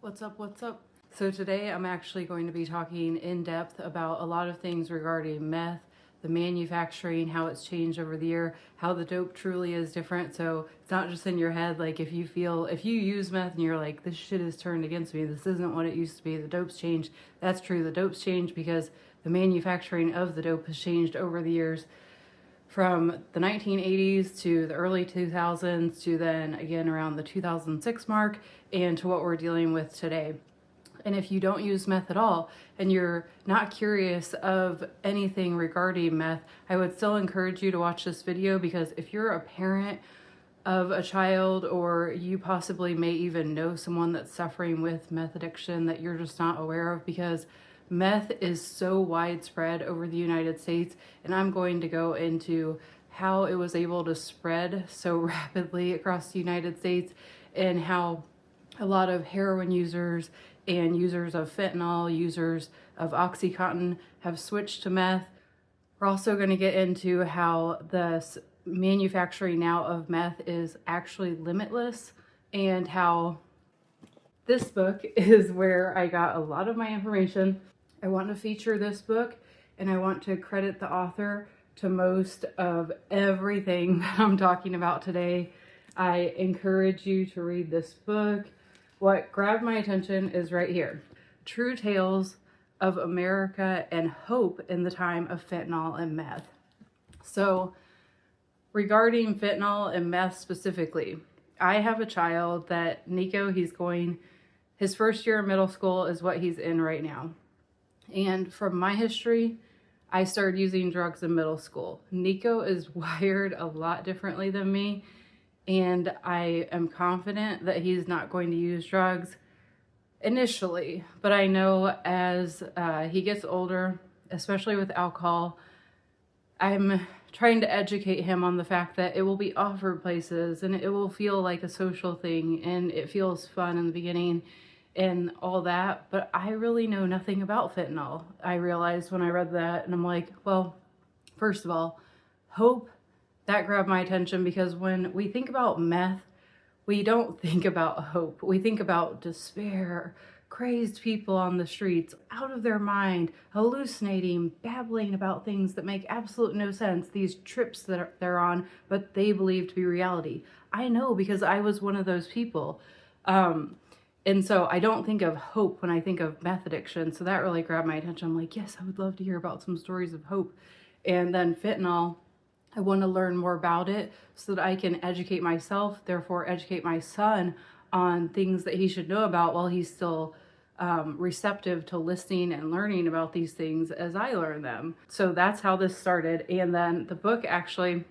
What's up? What's up? So today I'm actually going to be talking in depth about a lot of things regarding meth, the manufacturing, how it's changed over the year, how the dope truly is different. So it's not just in your head. Like if you use meth and you're like, this shit is turned against me, this isn't what it used to be, the dope's changed. That's true. The dope's changed because the manufacturing of the dope has changed over the years. From the 1980s to the early 2000s to then again around the 2006 mark and to what we're dealing with today. And if you don't use meth at all and you're not curious of anything regarding meth, I would still encourage you to watch this video, because if you're a parent of a child or you possibly may even know someone that's suffering with meth addiction that you're just not aware of, because meth is so widespread over the United States, and I'm going to go into how it was able to spread so rapidly across the United States and how a lot of heroin users and users of fentanyl, users of Oxycontin have switched to meth. We're also going to get into how the manufacturing now of meth is actually limitless, and how this book is where I got a lot of my information. I want to feature this book, and I want to credit the author to most of everything that I'm talking about today. I encourage you to read this book. What grabbed my attention is right here. True Tales of America and Hope in the Time of Fentanyl and Meth. So regarding fentanyl and meth specifically, I have a child that Nico, his first year of middle school is what he's in right now. And from my history, I started using drugs in middle school. Nico is wired a lot differently than me, and I am confident that he's not going to use drugs initially. But I know as he gets older, especially with alcohol, I'm trying to educate him on the fact that it will be offered places and it will feel like a social thing and it feels fun in the beginning and all that. But I really know nothing about fentanyl. I realized when I read that, and I'm like, well, first of all, hope, that grabbed my attention, because when we think about meth, we don't think about hope. We think about despair, crazed people on the streets, out of their mind, hallucinating, babbling about things that make absolute no sense, these trips that they're on, but they believe to be reality. I know, because I was one of those people. And so I don't think of hope when I think of meth addiction. So that really grabbed my attention. I'm like, yes, I would love to hear about some stories of hope. And then fentanyl, I want to learn more about it so that I can educate myself, therefore educate my son on things that he should know about while he's still receptive to listening and learning about these things as I learn them. So that's how this started. And then the book actually,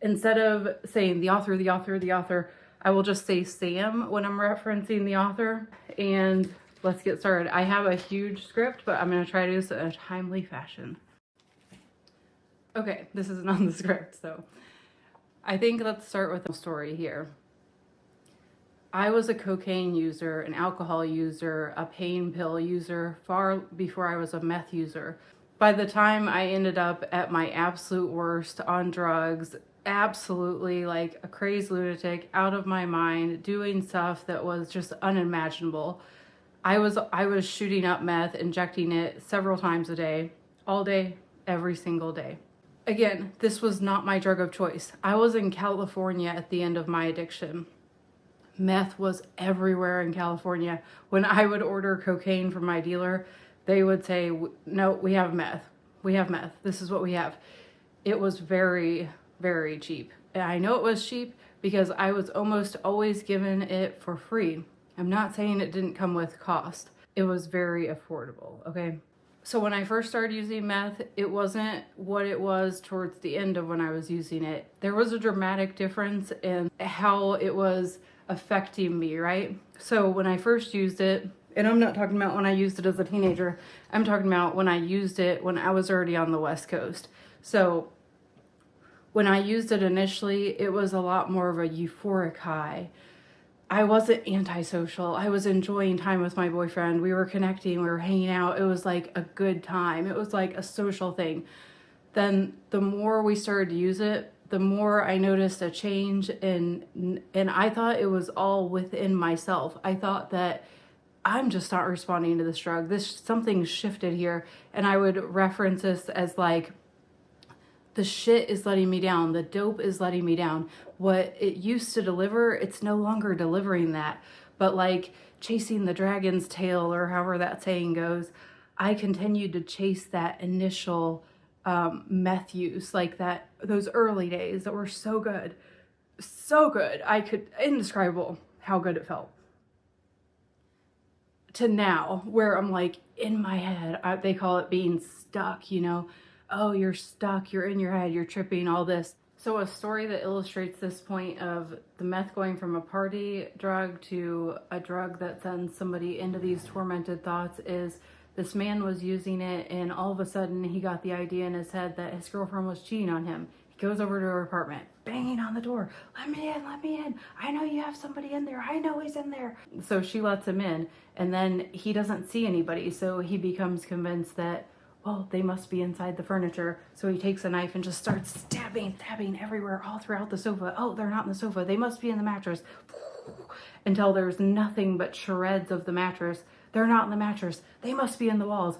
instead of saying the author, I will just say Sam when I'm referencing the author. And let's get started. I have a huge script, but I'm going to try to do this in a timely fashion. Okay, this isn't on the script, so I think let's start with a story here. I was a cocaine user, an alcohol user, a pain pill user far before I was a meth user. By the time I ended up at my absolute worst on drugs, absolutely like a crazed lunatic, out of my mind, doing stuff that was just unimaginable. I was shooting up meth, injecting it several times a day, all day, every single day. Again, this was not my drug of choice. I was in California at the end of my addiction. Meth was everywhere in California. When I would order cocaine from my dealer, they would say, no, we have meth. We have meth. This is what we have. It was very, very cheap. And I know it was cheap because I was almost always given it for free. I'm not saying it didn't come with cost. It was very affordable, okay? So when I first started using meth, it wasn't what it was towards the end of when I was using it. There was a dramatic difference in how it was affecting me, right? So when I first used it, and I'm not talking about when I used it as a teenager, I'm talking about when I used it when I was already on the West Coast. So when I used it initially, it was a lot more of a euphoric high. I wasn't antisocial. I was enjoying time with my boyfriend. We were connecting, we were hanging out. It was like a good time. It was like a social thing. Then the more we started to use it, the more I noticed a change, and I thought it was all within myself. I thought that I'm just not responding to this drug. Something shifted here. And I would reference this as like, the shit is letting me down. The dope is letting me down. What it used to deliver, it's no longer delivering that. But like chasing the dragon's tail, or however that saying goes, I continued to chase that initial meth use, like those early days that were so good. So good. Indescribable how good it felt. To now, where I'm like, in my head, they call it being stuck, you know? Oh, you're stuck, you're in your head, you're tripping, all this. So a story that illustrates this point of the meth going from a party drug to a drug that sends somebody into these tormented thoughts is this man was using it, and all of a sudden he got the idea in his head that his girlfriend was cheating on him. He goes over to her apartment, banging on the door. Let me in, let me in. I know you have somebody in there. I know he's in there. So she lets him in, and then he doesn't see anybody. So he becomes convinced that, well, they must be inside the furniture. So he takes a knife and just starts stabbing everywhere, all throughout the sofa. Oh, they're not in the sofa. They must be in the mattress. Until there's nothing but shreds of the mattress. They're not in the mattress. They must be in the walls.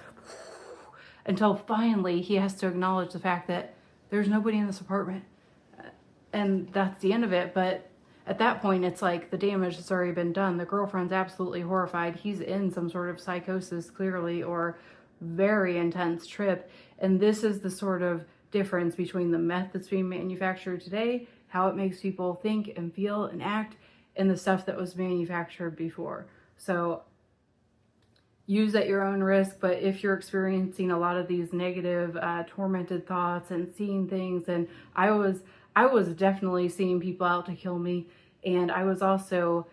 Until finally he has to acknowledge the fact that there's nobody in this apartment. And that's the end of it. But at that point, it's like the damage has already been done. The girlfriend's absolutely horrified. He's in some sort of psychosis, clearly, or very intense trip. And this is the sort of difference between the meth that's being manufactured today, how it makes people think and feel and act, and the stuff that was manufactured before. So use at your own risk, but if you're experiencing a lot of these negative, tormented thoughts and seeing things, and I was definitely seeing people out to kill me, and I was also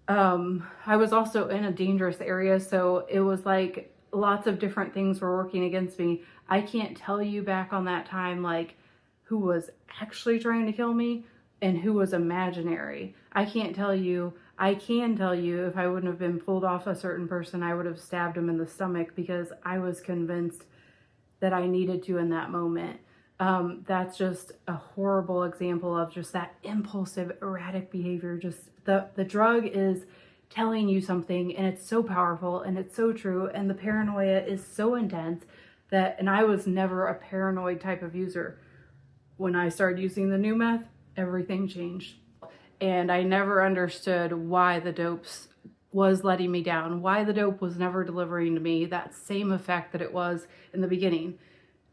in a dangerous area, so it was like lots of different things were working against me. I can't tell you back on that time, like, who was actually trying to kill me and who was imaginary. I can't tell you. I can tell you if I wouldn't have been pulled off a certain person, I would have stabbed him in the stomach because I was convinced that I needed to in that moment. That's just a horrible example of just that impulsive, erratic behavior. Just the drug is telling you something, and it's so powerful and it's so true, and the paranoia is so intense and I was never a paranoid type of user. When I started using the new meth, everything changed. And I never understood why the dope was letting me down, why the dope was never delivering to me that same effect that it was in the beginning.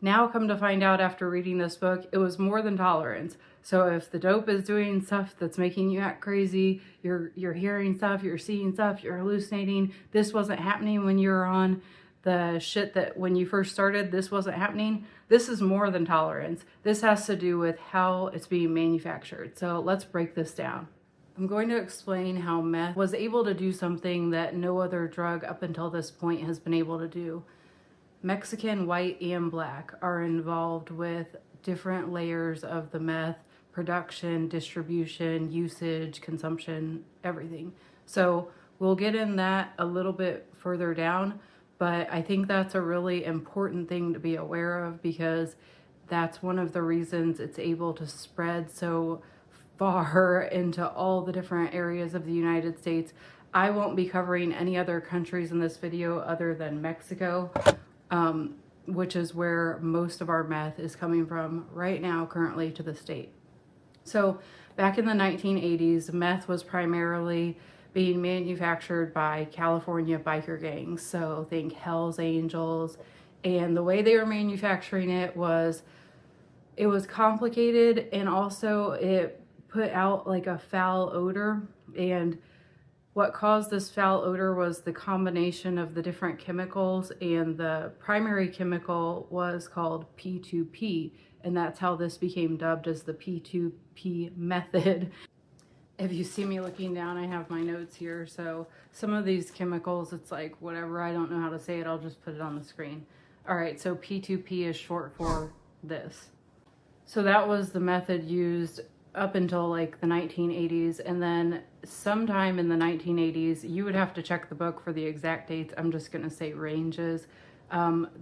Now, come to find out after reading this book, it was more than tolerance. So if the dope is doing stuff that's making you act crazy, you're hearing stuff, you're seeing stuff, you're hallucinating, this wasn't happening when you were on the shit that when you first started, this wasn't happening. This is more than tolerance. This has to do with how it's being manufactured. So let's break this down. I'm going to explain how meth was able to do something that no other drug up until this point has been able to do. Mexican, white, and black are involved with different layers of the meth production, distribution, usage, consumption, everything. So we'll get in that a little bit further down, but I think that's a really important thing to be aware of because that's one of the reasons it's able to spread so far into all the different areas of the United States. I won't be covering any other countries in this video other than Mexico, which is where most of our meth is coming from right now, currently to the state. So back in the 1980s, meth was primarily being manufactured by California biker gangs. So think Hell's Angels. And the way they were manufacturing it was complicated, and also it put out like a foul odor. And what caused this foul odor was the combination of the different chemicals, and the primary chemical was called P2P, and that's how this became dubbed as the P2P method. If you see me looking down, I have my notes here. So some of these chemicals, it's like whatever, I don't know how to say it, I'll just put it on the screen. All right, so P2P is short for this. So that was the method used up until like the 1980s, and then sometime in the 1980s, you would have to check the book for the exact dates. I'm just gonna say ranges.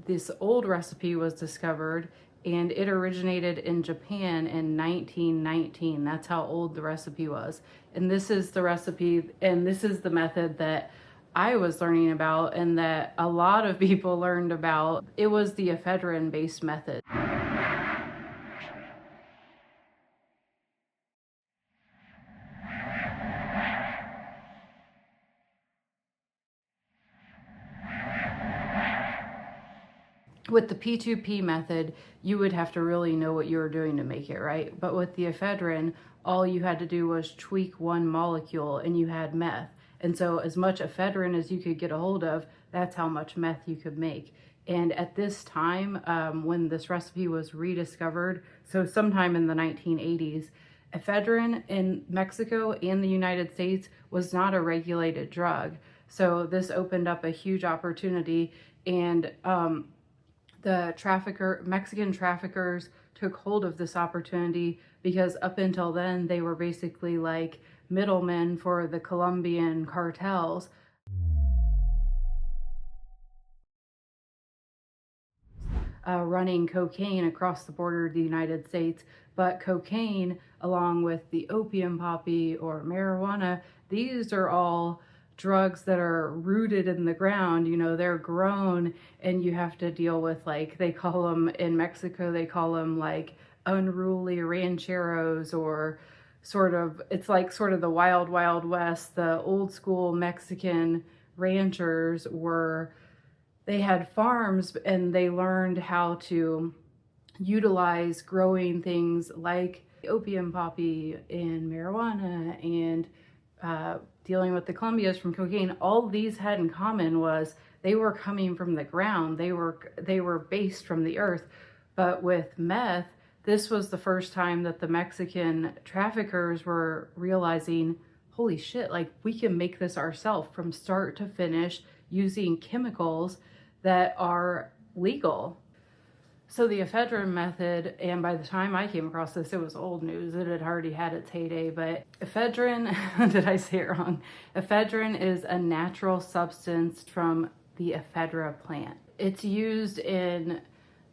This old recipe was discovered, and it originated in Japan in 1919. That's how old the recipe was. And this is the recipe, and this is the method that I was learning about and that a lot of people learned about. It was the ephedrine-based method. With the P2P method, you would have to really know what you were doing to make it, right? But with the ephedrine, all you had to do was tweak one molecule and you had meth. And so as much ephedrine as you could get a hold of, that's how much meth you could make. And at this time, when this recipe was rediscovered, so sometime in the 1980s, ephedrine in Mexico and the United States was not a regulated drug. So this opened up a huge opportunity, and the Mexican traffickers took hold of this opportunity because up until then they were basically like middlemen for the Colombian cartels. Running cocaine across the border of the United States. But cocaine, along with the opium poppy or marijuana, these are all drugs that are rooted in the ground. You know, they're grown, and you have to deal with, like, they call them in Mexico, they call them like unruly rancheros, or it's like sort of the wild, wild west. The old school Mexican ranchers they had farms, and they learned how to utilize growing things like opium poppy and marijuana and dealing with the Colombias from cocaine. All these had in common was they were coming from the ground. They were based from the earth. But with meth, this was the first time that the Mexican traffickers were realizing, holy shit, like, we can make this ourselves from start to finish using chemicals that are legal. So the ephedrine method, and by the time I came across this, it was old news. It had already had its heyday, but ephedrine, did I say it wrong? Ephedrine is a natural substance from the ephedra plant. It's used in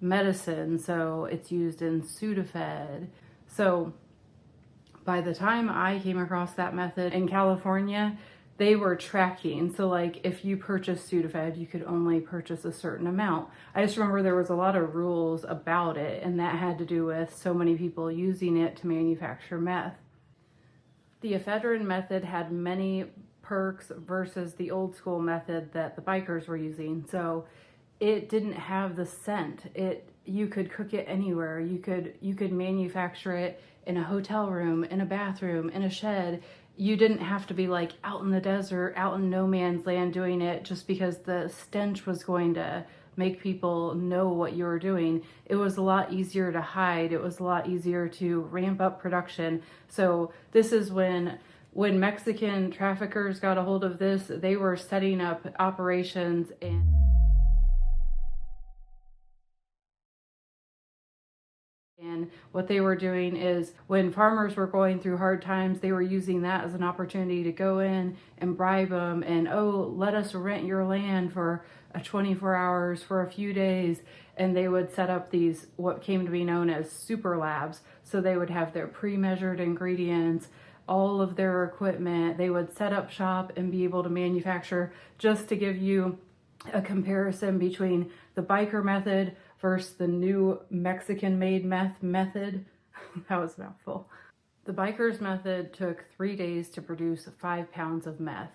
medicine, so it's used in Sudafed. So by the time I came across that method in California, they were tracking. So like if you purchased Sudafed, you could only purchase a certain amount. I just remember there was a lot of rules about it, and that had to do with so many people using it to manufacture meth. The ephedrine method had many perks versus the old school method that the bikers were using. So it didn't have the scent. You could cook it anywhere. You could manufacture it in a hotel room, in a bathroom, in a shed. You didn't have to be like out in the desert, out in no man's land doing it just because the stench was going to make people know what you were doing. It was a lot easier to hide. It was a lot easier to ramp up production. So this is when Mexican traffickers got a hold of this, they were setting up operations, and what they were doing is when farmers were going through hard times, they were using that as an opportunity to go in and bribe them and, oh, let us rent your land for 24 hours, for a few days. And they would set up these, what came to be known as super labs. So they would have their pre-measured ingredients, all of their equipment. They would set up shop and be able to manufacture. Just to give you a comparison between the biker method versus the new Mexican-made meth method. That was a mouthful. The biker's method took 3 days to produce 5 pounds of meth.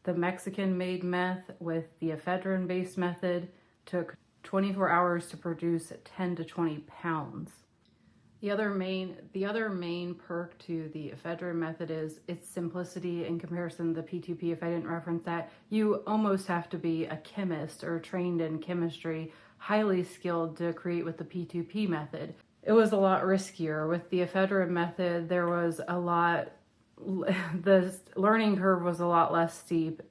The Mexican-made meth with the ephedrine-based method took 24 hours to produce 10 to 20 pounds. The other main perk to the ephedrine method is its simplicity in comparison to the P2P. If I didn't reference that, you almost have to be a chemist or trained in chemistry, highly skilled to create with the P2P method. It was a lot riskier. With the ephedrine method, the learning curve was a lot less steep.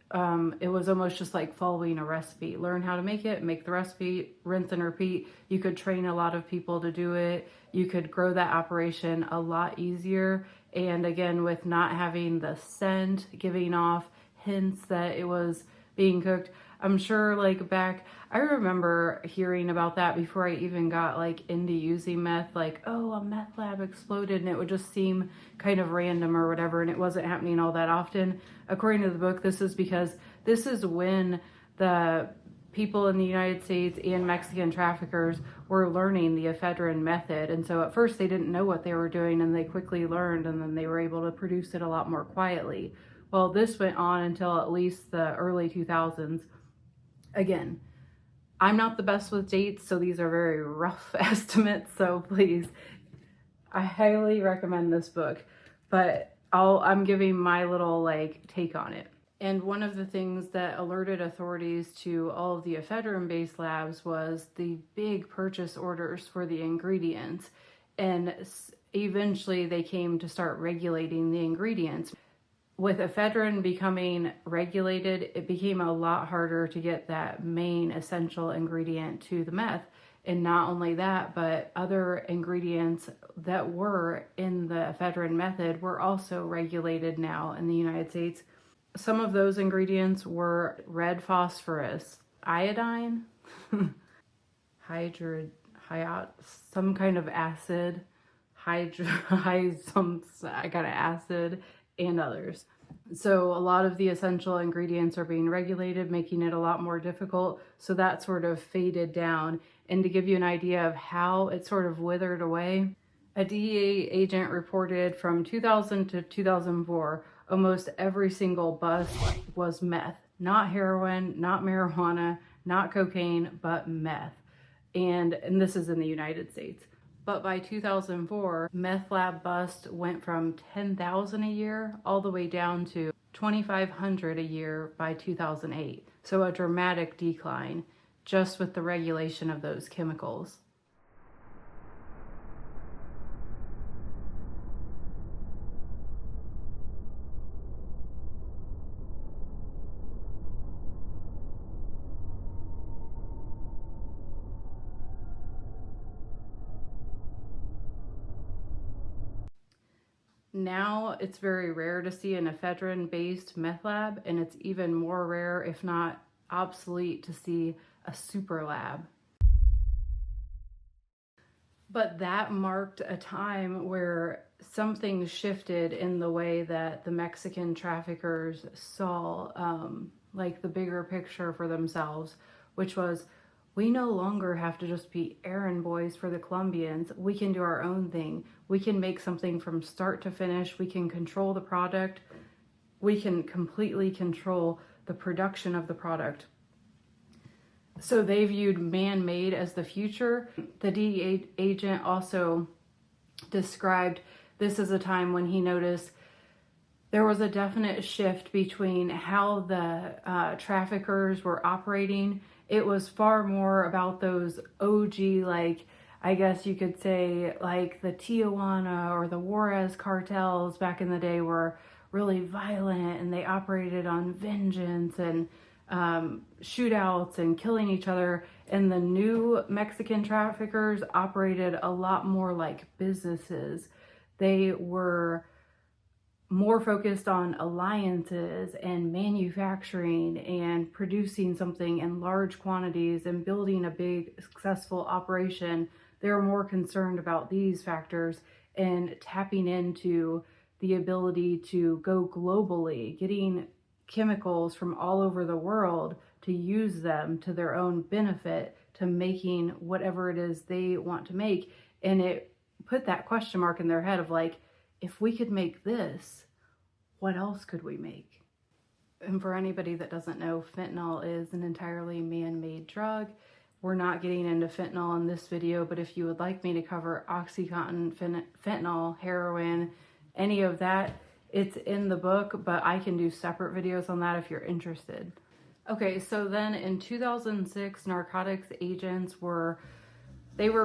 It was almost just like following a recipe. Learn how to make it, make the recipe, rinse and repeat. You could train a lot of people to do it. You could grow that operation a lot easier. And again, with not having the scent, giving off hints that it was being cooked. I'm sure like back, I remember hearing about that before I even got like into using meth, like, oh, a meth lab exploded, and it would just seem kind of random or whatever, and it wasn't happening all that often. According to the book, this is because this is when the people in the United States and Mexican traffickers were learning the ephedrine method. And so at first they didn't know what they were doing, and they quickly learned, and then they were able to produce it a lot more quietly. Well, this went on until at least the early 2000s. Again, I'm not the best with dates, so these are very rough estimates, so please, I highly recommend this book, but I'm giving my little like take on it. And one of the things that alerted authorities to all of the ephedrine-based labs was the big purchase orders for the ingredients. And eventually they came to start regulating the ingredients. With ephedrine becoming regulated, it became a lot harder to get that main essential ingredient to the meth. And not only that, but other ingredients that were in the ephedrine method were also regulated now in the United States. Some of those ingredients were red phosphorus, iodine, some kind of acid, some kind of acid, and others. So a lot of the essential ingredients are being regulated, making it a lot more difficult. So that sort of faded down. And to give you an idea of how it sort of withered away, a DEA agent reported from 2000 to 2004, almost every single bust was meth. Not heroin, not marijuana, not cocaine, but meth. And this is in the United States. But by 2004, meth lab bust went from 10,000 a year all the way down to 2,500 a year by 2008. So a dramatic decline just with the regulation of those chemicals. Now it's very rare to see an ephedrine-based meth lab, and it's even more rare, if not obsolete, to see a super lab. But that marked a time where something shifted in the way that the Mexican traffickers saw like the bigger picture for themselves, which was, we no longer have to just be errand boys for the Colombians. We can do our own thing. We can make something from start to finish. We can control the product. We can completely control the production of the product. So they viewed man-made as the future. The DEA agent also described this as a time when he noticed there was a definite shift between how the traffickers were operating. It was far more about those OG, like, I guess you could say, like the Tijuana or the Juarez cartels back in the day were really violent, and they operated on vengeance and shootouts and killing each other. And the new Mexican traffickers operated a lot more like businesses. They were more focused on alliances and manufacturing and producing something in large quantities and building a big successful operation. They're more concerned about these factors and tapping into the ability to go globally, getting chemicals from all over the world to use them to their own benefit, to making whatever it is they want to make. And it put that question mark in their head of like, if we could make this, what else could we make? And for anybody that doesn't know, fentanyl is an entirely man-made drug. We're not getting into fentanyl in this video, but if you would like me to cover OxyContin, fentanyl, heroin, any of that, it's in the book, but I can do separate videos on that if you're interested. Okay, so then in 2006, narcotics agents were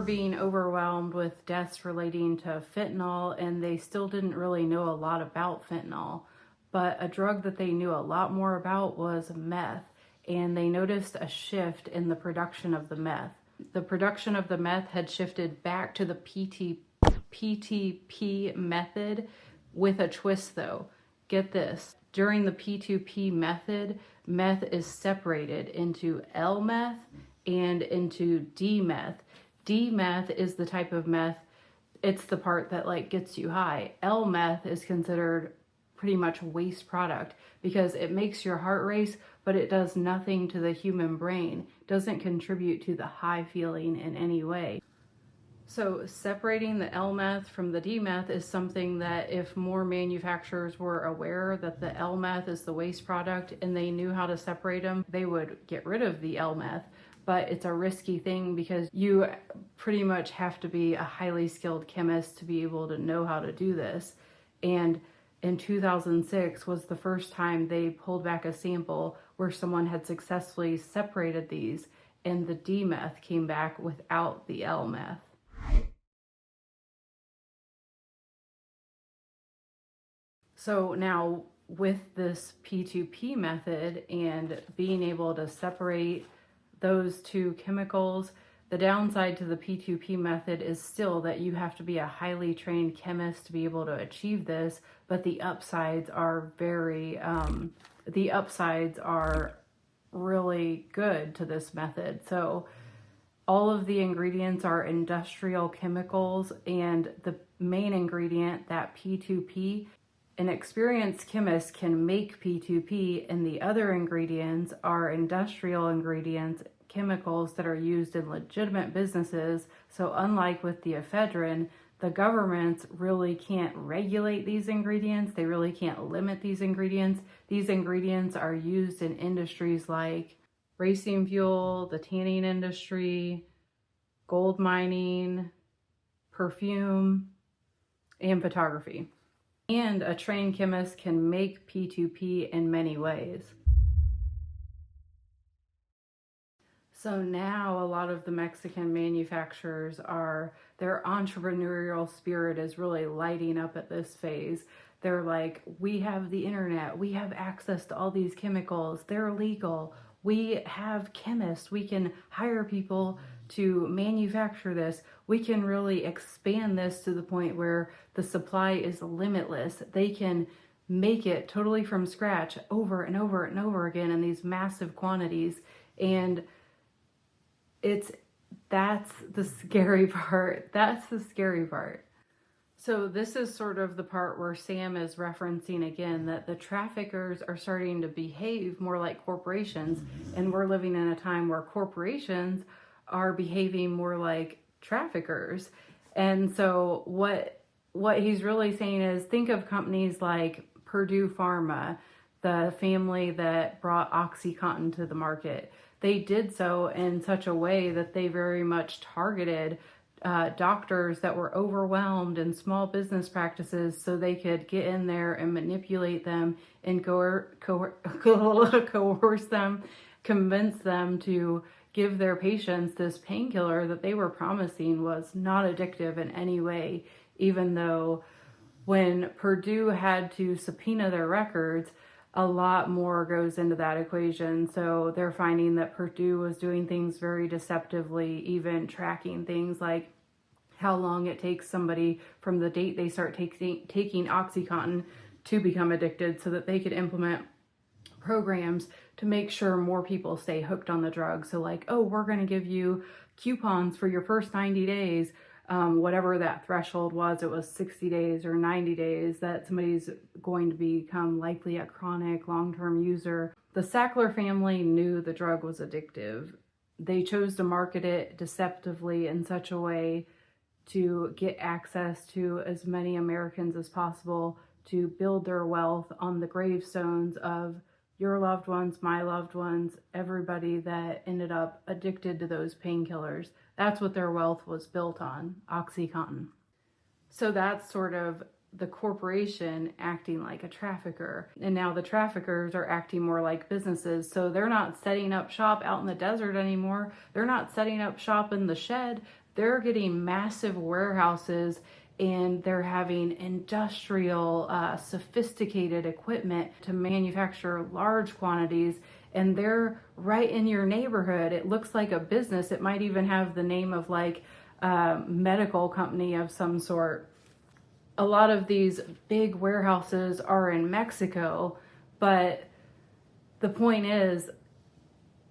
being overwhelmed with deaths relating to fentanyl, and they still didn't really know a lot about fentanyl. But a drug that they knew a lot more about was meth, and they noticed a shift in the production of the meth. The production of the meth had shifted back to the PTP method with a twist though. Get this. During the P2P method, meth is separated into L-meth and into D-meth. D-meth is the type of meth, it's the part that like gets you high. L-meth is considered pretty much waste product because it makes your heart race, but it does nothing to the human brain, doesn't contribute to the high feeling in any way. So separating the L-meth from the D-meth is something that if more manufacturers were aware that the L-meth is the waste product and they knew how to separate them, they would get rid of the L-meth. But it's a risky thing because you pretty much have to be a highly skilled chemist to be able to know how to do this. And in 2006 was the first time they pulled back a sample where someone had successfully separated these, and the D-meth came back without the L-meth. So now with this P2P method and being able to separate those two chemicals, the downside to the P2P method is still that you have to be a highly trained chemist to be able to achieve this, but the upsides are really good to this method. So all of the ingredients are industrial chemicals, and the main ingredient, that P2P, an experienced chemist can make P2P, and the other ingredients are industrial ingredients, chemicals that are used in legitimate businesses. So unlike with the ephedrine, the governments really can't regulate these ingredients. They really can't limit these ingredients. These ingredients are used in industries like racing fuel, the tanning industry, gold mining, perfume, and photography. And a trained chemist can make P2P in many ways. So now a lot of the Mexican manufacturers their entrepreneurial spirit is really lighting up at this phase. They're like, we have the internet, we have access to all these chemicals, they're legal, we have chemists, we can hire people to manufacture this. We can really expand this to the point where the supply is limitless. They can make it totally from scratch over and over and over again in these massive quantities. And that's the scary part. That's the scary part. So this is sort of the part where Sam is referencing again that the traffickers are starting to behave more like corporations, and we're living in a time where corporations are behaving more like traffickers. And so what he's really saying is, think of companies like Purdue Pharma, the family that brought OxyContin to the market. They did so in such a way that they very much targeted doctors that were overwhelmed in small business practices so they could get in there and manipulate them and coerce them, convince them to give their patients this painkiller that they were promising was not addictive in any way, even though when Purdue had to subpoena their records, a lot more goes into that equation. So they're finding that Purdue was doing things very deceptively, even tracking things like how long it takes somebody from the date they start taking OxyContin to become addicted, so that they could implement programs to make sure more people stay hooked on the drug. So like, oh, we're going to give you coupons for your first 90 days. Whatever that threshold was, it was 60 days or 90 days that somebody's going to become likely a chronic long-term user. The Sackler family knew the drug was addictive. They chose to market it deceptively in such a way to get access to as many Americans as possible, to build their wealth on the gravestones of your loved ones, my loved ones, everybody that ended up addicted to those painkillers. That's what their wealth was built on, OxyContin. So that's sort of the corporation acting like a trafficker. And now the traffickers are acting more like businesses. So they're not setting up shop out in the desert anymore. They're not setting up shop in the shed. They're getting massive warehouses, and they're having industrial, sophisticated equipment to manufacture large quantities, and they're right in your neighborhood. It looks like a business. It might even have the name of like a medical company of some sort. A lot of these big warehouses are in Mexico, But the point is,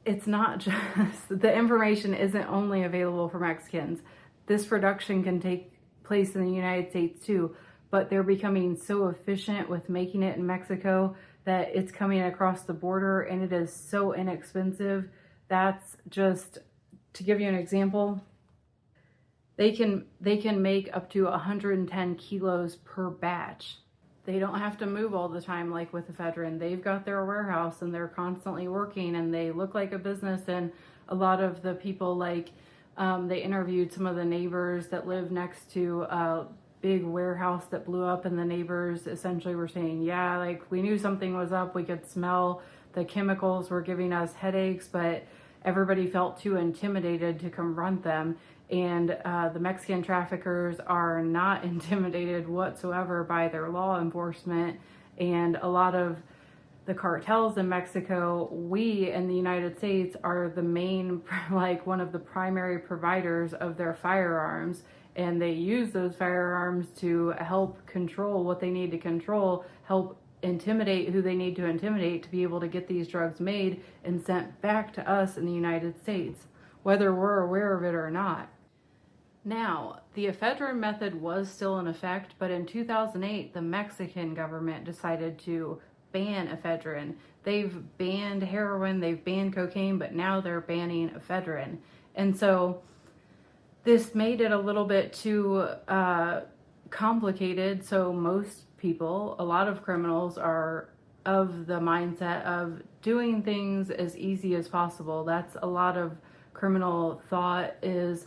it's not just, the information isn't only available for Mexicans. This production can take place in the United States too, but they're becoming so efficient with making it in Mexico that it's coming across the border, and it is so inexpensive. That's just, to give you an example, they can make up to 110 kilos per batch. They don't have to move all the time like with ephedrine. They've got their warehouse and they're constantly working, and they look like a business. And a lot of the people, like, they interviewed some of the neighbors that live next to a big warehouse that blew up, and the neighbors essentially were saying, yeah, like, we knew something was up. We could smell the chemicals were giving us headaches, but everybody felt too intimidated to confront them. And the Mexican traffickers are not intimidated whatsoever by their law enforcement. And a lot of the cartels in Mexico, we in the United States are the main, like, one of the primary providers of their firearms. And they use those firearms to help control what they need to control, help intimidate who they need to intimidate to be able to get these drugs made and sent back to us in the United States, whether we're aware of it or not. Now, the ephedrine method was still in effect, but in 2008, the Mexican government decided to ban ephedrine. They've banned heroin, they've banned cocaine, but now they're banning ephedrine. And so this made it a little bit too complicated. So most people, a lot of criminals, are of the mindset of doing things as easy as possible. That's a lot of criminal thought is,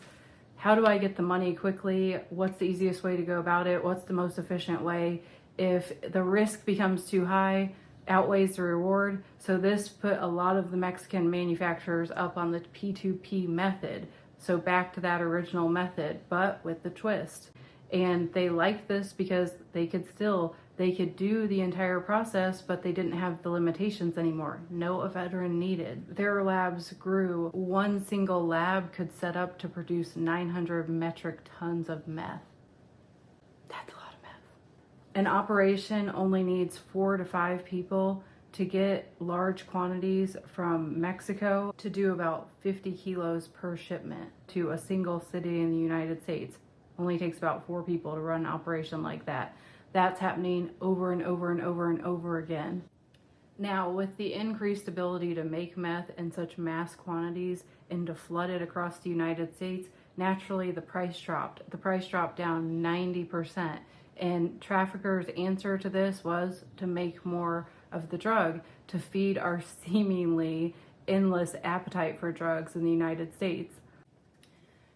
how do I get the money quickly? What's the easiest way to go about it? What's the most efficient way? If the risk becomes too high, outweighs the reward. So this put a lot of the Mexican manufacturers up on the P2P method. So back to that original method, but with the twist. And they liked this because they could do the entire process, but they didn't have the limitations anymore. No ephedrine needed. Their labs grew. One single lab could set up to produce 900 metric tons of meth. That's a lot of meth. An operation only needs 4 to 5 people to get large quantities from Mexico to do about 50 kilos per shipment to a single city in the United States. Only takes about 4 people to run an operation like that. That's happening over and over and over and over again. Now, with the increased ability to make meth in such mass quantities and to flood it across the United States, naturally the price dropped. The price dropped down 90%. And traffickers' answer to this was to make more of the drug, to feed our seemingly endless appetite for drugs in the United States.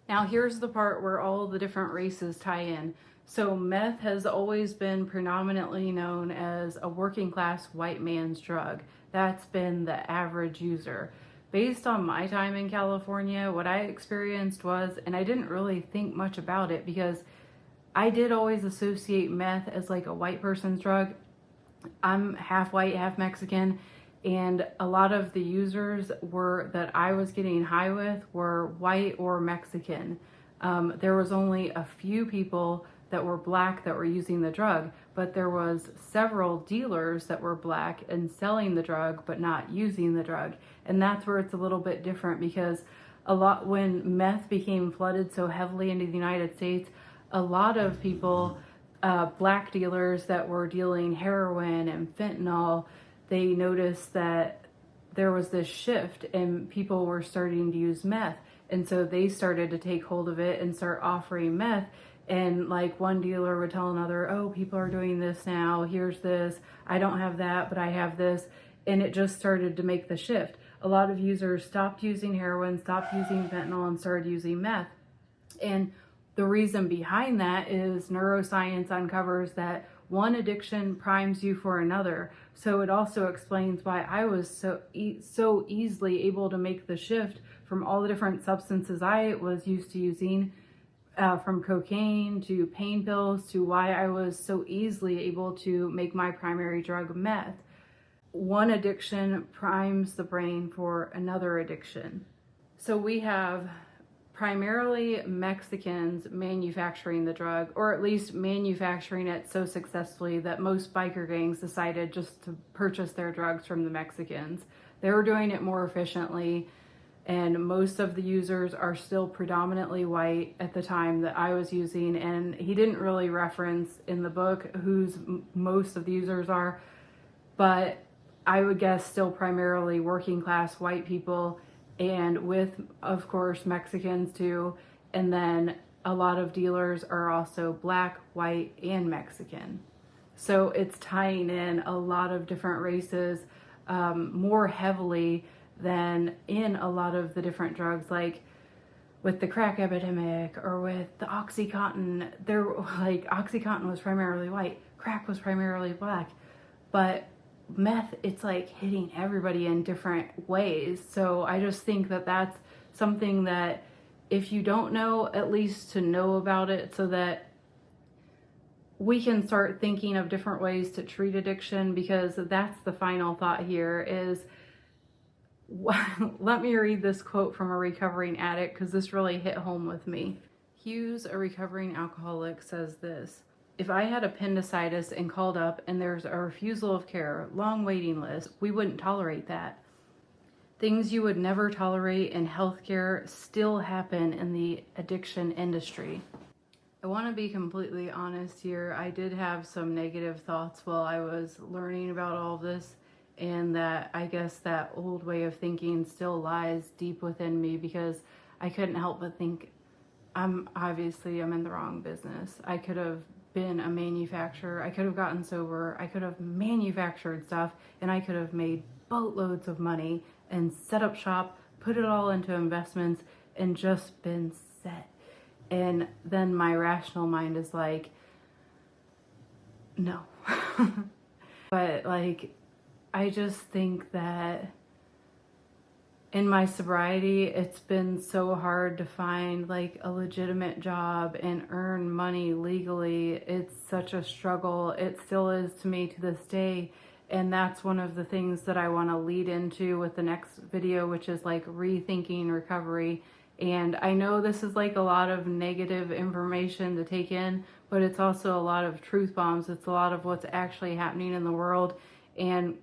Now, here's the part where all the different races tie in. So meth has always been predominantly known as a working class white man's drug. That's been the average user. Based on my time in California, what I experienced was, and I didn't really think much about it because I did always associate meth as like a white person's drug. I'm half white, half Mexican, and a lot of the users that I was getting high with were white or Mexican. There was only a few people that were black that were using the drug, but there was several dealers that were black and selling the drug but not using the drug. And that's where it's a little bit different, because when meth became flooded so heavily into the United States, a lot of people, black dealers that were dealing heroin and fentanyl, they noticed that there was this shift and people were starting to use meth. And so they started to take hold of it and start offering meth. And like one dealer would tell another, oh, people are doing this now. Here's this. I don't have that, but I have this. And it just started to make the shift. A lot of users stopped using heroin, stopped using fentanyl, and started using meth. And the reason behind that is neuroscience uncovers that one addiction primes you for another. So it also explains why I was so easily able to make the shift from all the different substances I was used to using, from cocaine to pain pills, to why I was so easily able to make my primary drug meth. One addiction primes the brain for another addiction. So we have primarily Mexicans manufacturing the drug, or at least manufacturing it so successfully that most biker gangs decided just to purchase their drugs from the Mexicans. They were doing it more efficiently, and most of the users are still predominantly white at the time that I was using, and he didn't really reference in the book who's most of the users are, but I would guess still primarily working class white people, and with, of course, Mexicans too. And then a lot of dealers are also black, white, and Mexican. So it's tying in a lot of different races more heavily than in a lot of the different drugs, like with the crack epidemic or with the Oxycontin. Oxycontin was primarily white, crack was primarily black, but meth, it's like hitting everybody in different ways. So I just think that that's something that if you don't know, at least to know about it, so that we can start thinking of different ways to treat addiction, because that's the final thought here is, let me read this quote from a recovering addict, because this really hit home with me. Hughes, a recovering alcoholic, says this: "If I had appendicitis and called up and there's a refusal of care, long waiting list, we wouldn't tolerate that. Things you would never tolerate in healthcare still happen in the addiction industry." I want to be completely honest here. I did have some negative thoughts while I was learning about all this, and that I guess that old way of thinking still lies deep within me, because I couldn't help but think, I'm in the wrong business. I could have been a manufacturer, I could have gotten sober, I could have manufactured stuff, and I could have made boatloads of money and set up shop, put it all into investments, and just been set. And then my rational mind is like, no. But like, I just think that in my sobriety, it's been so hard to find like a legitimate job and earn money legally. It's such a struggle. It still is to me to this day. And that's one of the things that I want to lead into with the next video, which is like rethinking recovery. And I know this is like a lot of negative information to take in, but it's also a lot of truth bombs. It's a lot of what's actually happening in the world. And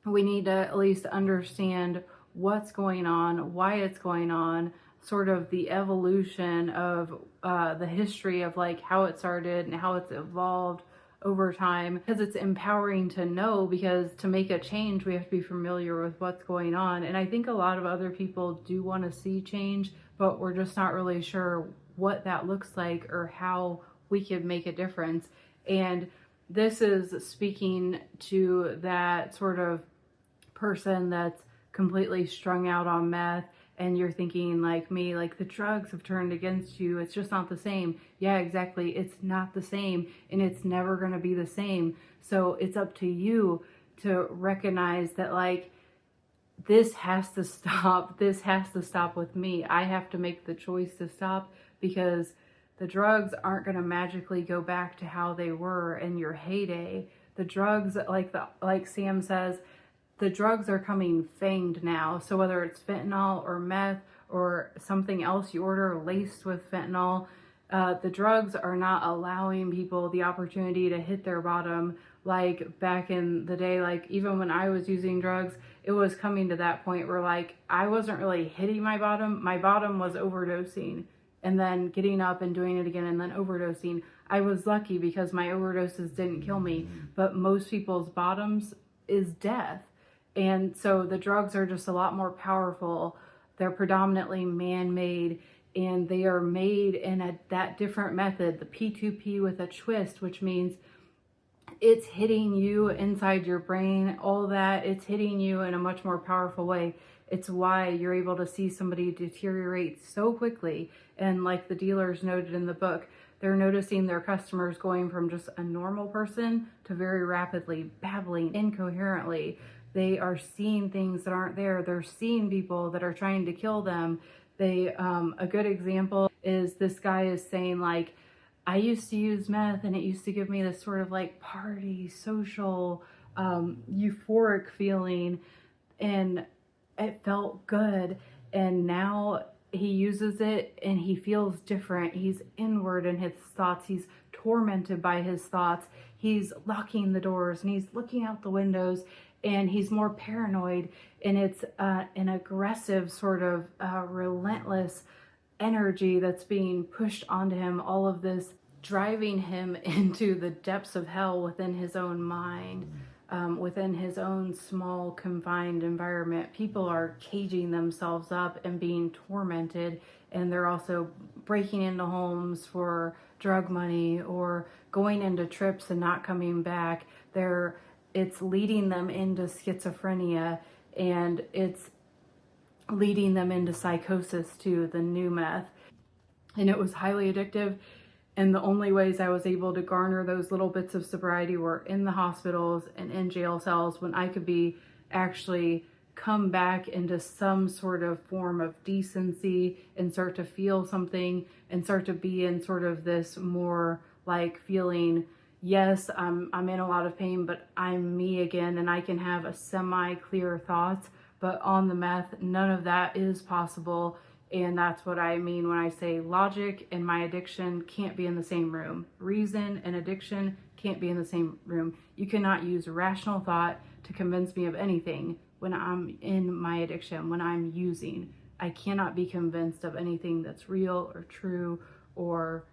we need to at least understand what's going on, why it's going on, sort of the evolution of the history of like how it started and how it's evolved over time, because it's empowering to know, because to make a change, we have to be familiar with what's going on. And I think a lot of other people do want to see change, but we're just not really sure what that looks like or how we could make a difference. And this is speaking to that sort of person that's completely strung out on meth, and you're thinking like me, like the drugs have turned against you, it's just not the same. Yeah, exactly, it's not the same, and it's never going to be the same. So it's up to you to recognize that like, this has to stop. This has to stop with me. I have to make the choice to stop, because the drugs aren't going to magically go back to how they were in your heyday. The drugs, like Sam says, the drugs are coming fanged now. So whether it's fentanyl or meth or something else you order laced with fentanyl, the drugs are not allowing people the opportunity to hit their bottom like back in the day. Like even when I was using drugs, it was coming to that point where like I wasn't really hitting my bottom. My bottom was overdosing and then getting up and doing it again and then overdosing. I was lucky because my overdoses didn't kill me, but most people's bottoms is death. And so the drugs are just a lot more powerful. They're predominantly man-made, and they are made in that different method, the P2P with a twist, which means it's hitting you inside your brain, all that, it's hitting you in a much more powerful way. It's why you're able to see somebody deteriorate so quickly. And like the dealers noted in the book, they're noticing their customers going from just a normal person to very rapidly babbling incoherently. They are seeing things that aren't there. They're seeing people that are trying to kill them. A good example is this guy is saying like, I used to use meth and it used to give me this sort of like party, social, euphoric feeling, and it felt good. And now he uses it and he feels different. He's inward in his thoughts. He's tormented by his thoughts. He's locking the doors and he's looking out the windows and he's more paranoid. And it's an aggressive sort of relentless energy that's being pushed onto him. All of this driving him into the depths of hell within his own mind. Within his own small confined environment. People are caging themselves up and being tormented, and they're also breaking into homes for drug money or going into trips and not coming back. It's leading them into schizophrenia, and it's leading them into psychosis too, the new meth. And it was highly addictive. And the only ways I was able to garner those little bits of sobriety were in the hospitals and in jail cells, when I could be actually come back into some sort of form of decency and start to feel something and start to be in sort of this more like feeling, yes, I'm in a lot of pain, but I'm me again, and I can have a semi-clear thoughts. But on the meth, none of that is possible. And that's what I mean when I say logic and my addiction can't be in the same room. Reason and addiction can't be in the same room. You cannot use rational thought to convince me of anything when I'm in my addiction, when I'm using. I cannot be convinced of anything that's real or true or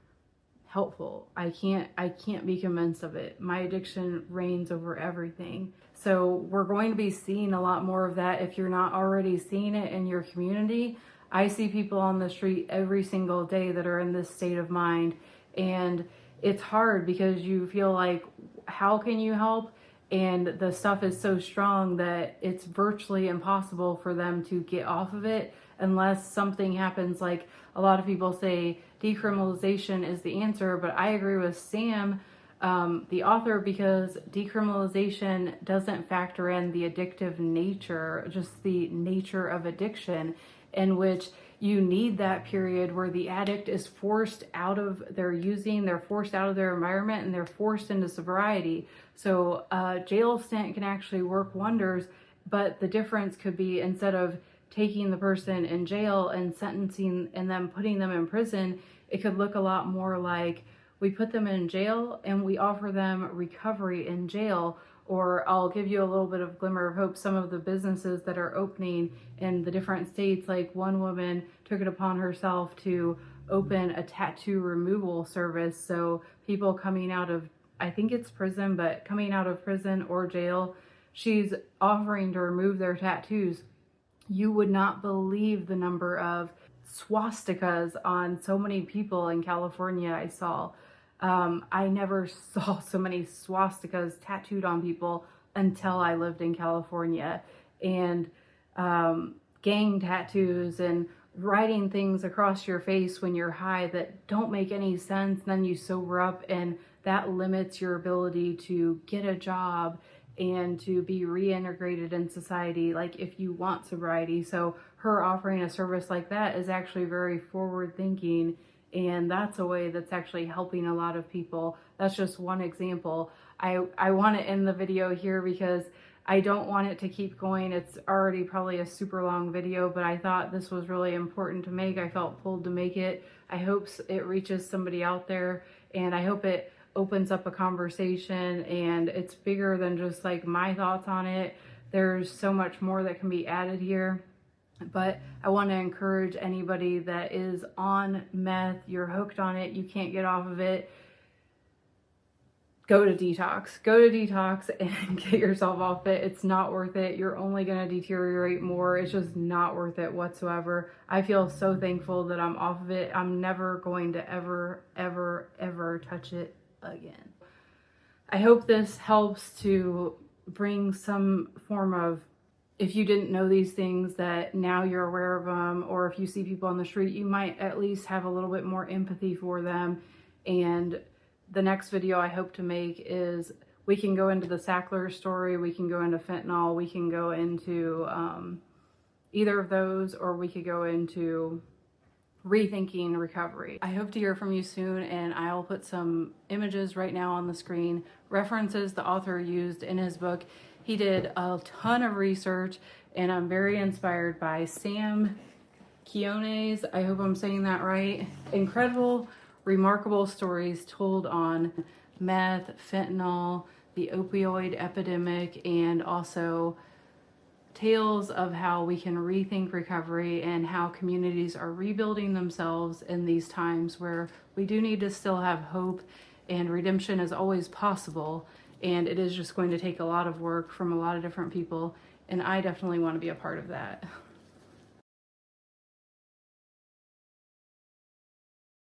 helpful. I can't be convinced of it. My addiction reigns over everything. So we're going to be seeing a lot more of that if you're not already seeing it in your community. I see people on the street every single day that are in this state of mind, and it's hard because you feel like, how can you help? And the stuff is so strong that it's virtually impossible for them to get off of it unless something happens. Like a lot of people say decriminalization is the answer, but I agree with Sam, the author, because decriminalization doesn't factor in the addictive nature, just the nature of addiction, in which you need that period where the addict is forced out of their using, they're forced out of their environment, and they're forced into sobriety. So jail stint can actually work wonders, but the difference could be, instead of taking the person in jail and sentencing and then putting them in prison, it could look a lot more like we put them in jail and we offer them recovery in jail. Or I'll give you a little bit of glimmer of hope. Some of the businesses that are opening in the different states, like one woman took it upon herself to open a tattoo removal service. So people coming out of, I think it's prison, but coming out of prison or jail, she's offering to remove their tattoos. You would not believe the number of swastikas on so many people in California I saw. I never saw so many swastikas tattooed on people until I lived in California. And gang tattoos and writing things across your face when you're high that don't make any sense. Then you sober up, and that limits your ability to get a job and to be reintegrated in society, like if you want sobriety. So her offering a service like that is actually very forward thinking. And that's a way that's actually helping a lot of people. That's just one example. I want to end the video here because I don't want it to keep going. It's already probably a super long video, but I thought this was really important to make. I felt pulled to make it. I hope it reaches somebody out there, and I hope it opens up a conversation, and it's bigger than just like my thoughts on it. There's so much more that can be added here. But I want to encourage anybody that is on meth, you're hooked on it, you can't get off of it, go to detox. Go to detox and get yourself off it. It's not worth it. You're only going to deteriorate more. It's just not worth it whatsoever. I feel so thankful that I'm off of it. I'm never going to ever touch it again. I hope this helps to bring some form of, if you didn't know these things, that now you're aware of them, or if you see people on the street, you might at least have a little bit more empathy for them. And the next video I hope to make is, we can go into the Sackler story, we can go into fentanyl, we can go into either of those, or we could go into rethinking recovery. I hope to hear from you soon, and I'll put some images right now on the screen, references the author used in his book. He did a ton of research, and I'm very inspired by Sam Quiones, I hope I'm saying that right. Incredible, remarkable stories told on meth, fentanyl, the opioid epidemic, and also tales of how we can rethink recovery and how communities are rebuilding themselves in these times where we do need to still have hope, and redemption is always possible, and it is just going to take a lot of work from a lot of different people, and I definitely want to be a part of that.